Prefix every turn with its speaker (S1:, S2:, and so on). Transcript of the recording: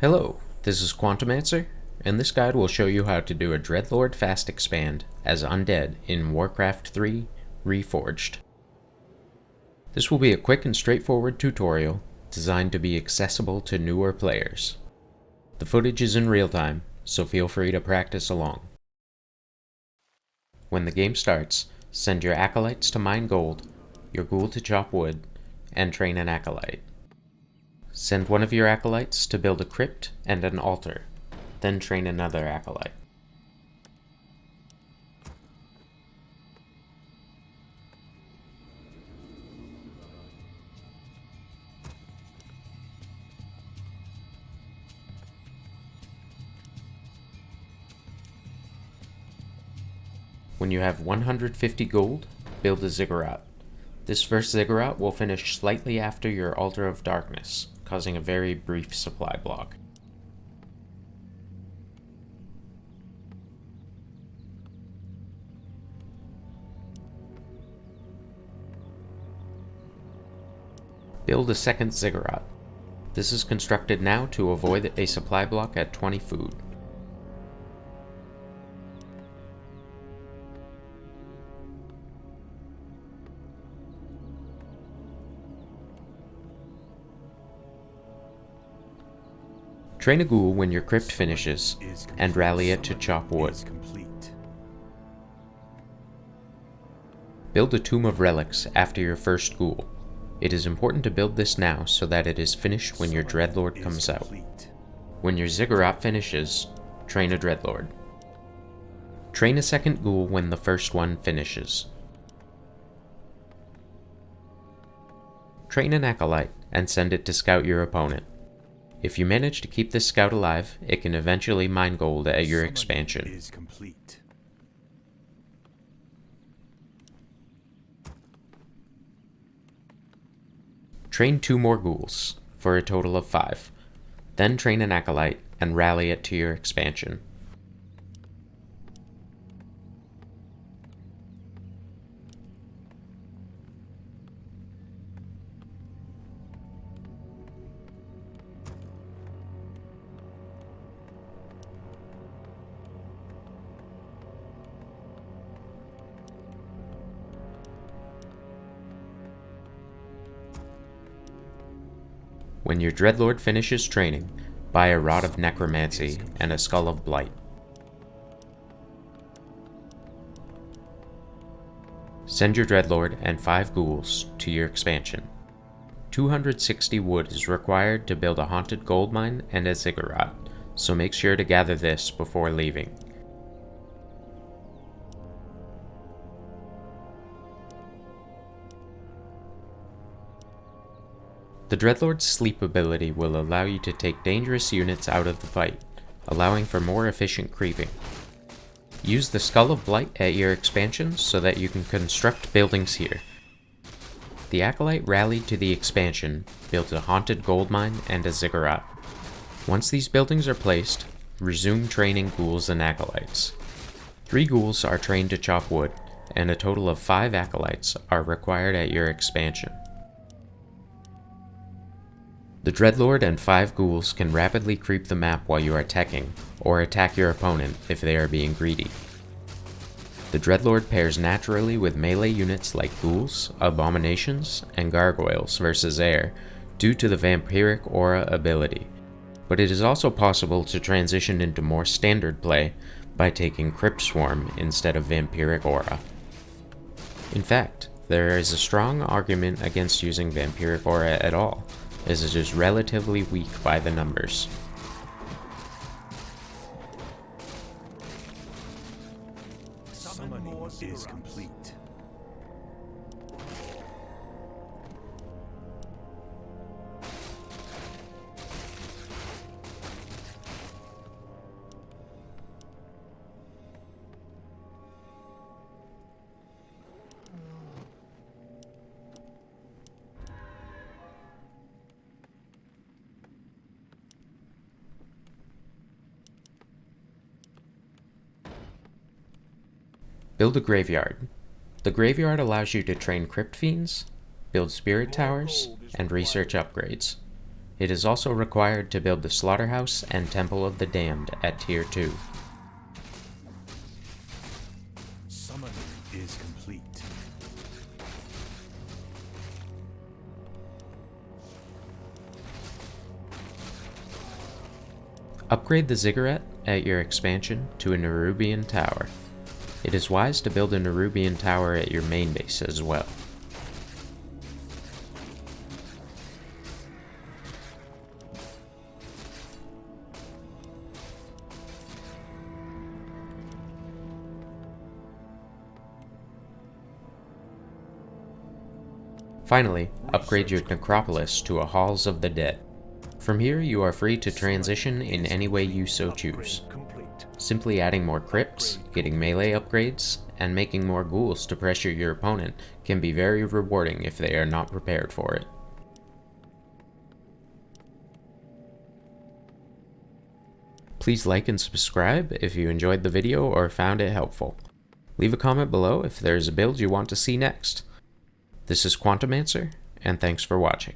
S1: Hello, this is Quantumancer, and this guide will show you how to do a Dreadlord fast expand as Undead in Warcraft III Reforged. This will be a quick and straightforward tutorial designed to be accessible to newer players. The footage is in real time, so feel free to practice along. When the game starts, send your acolytes to mine gold, your ghoul to chop wood, and train an acolyte. Send one of your acolytes to build a crypt and an altar, then train another acolyte. When you have 150 gold, build a Ziggurat. This first Ziggurat will finish slightly after your Altar of Darkness, causing a very brief supply block. Build a second Ziggurat. This is constructed now to avoid a supply block at 20 food. Train a ghoul when your crypt finishes, and rally it to chop wood. Build a Tomb of Relics after your first ghoul. It is important to build this now so that it is finished when your Dreadlord comes out. When your Ziggurat finishes, train a Dreadlord. Train a second ghoul when the first one finishes. Train an Acolyte and send it to scout your opponent. If you manage to keep this scout alive, it can eventually mine gold at your expansion. Train 2 more ghouls, for a total of 5. Then train an Acolyte and rally it to your expansion. When your Dreadlord finishes training, buy a Rod of Necromancy and a Skull of Blight. Send your Dreadlord and 5 ghouls to your expansion. 260 wood is required to build a haunted gold mine and a Ziggurat, so make sure to gather this before leaving. The Dreadlord's sleep ability will allow you to take dangerous units out of the fight, allowing for more efficient creeping. Use the Skull of Blight at your expansion so that you can construct buildings here. The Acolyte rallied to the expansion, built a haunted gold mine and a Ziggurat. Once these buildings are placed, resume training ghouls and acolytes. 3 ghouls are trained to chop wood, and a total of 5 acolytes are required at your expansion. The Dreadlord and 5 ghouls can rapidly creep the map while you are teching, or attack your opponent if they are being greedy. The Dreadlord pairs naturally with melee units like ghouls, abominations, and gargoyles versus air due to the vampiric aura ability, but it is also possible to transition into more standard play by taking Crypt Swarm instead of vampiric aura. In fact, there is a strong argument against using vampiric aura at all, as it is relatively weak by the numbers.
S2: Summoning is complete.
S1: Build a graveyard. The graveyard allows you to train crypt fiends, build spirit towers, and research upgrades. It is also required to build the Slaughterhouse and Temple of the Damned at Tier 2.
S2: Summoning is complete.
S1: Upgrade the Ziggurat at your expansion to a Nerubian Tower. It is wise to build a Nerubian Tower at your main base as well. Finally, upgrade your Necropolis to a Halls of the Dead. From here, you are free to transition in any way you so choose. Simply adding more crypts, getting melee upgrades, and making more ghouls to pressure your opponent can be very rewarding if they are not prepared for it. Please like and subscribe if you enjoyed the video or found it helpful. Leave a comment below if there is a build you want to see next. This is Quantumancer, and thanks for watching.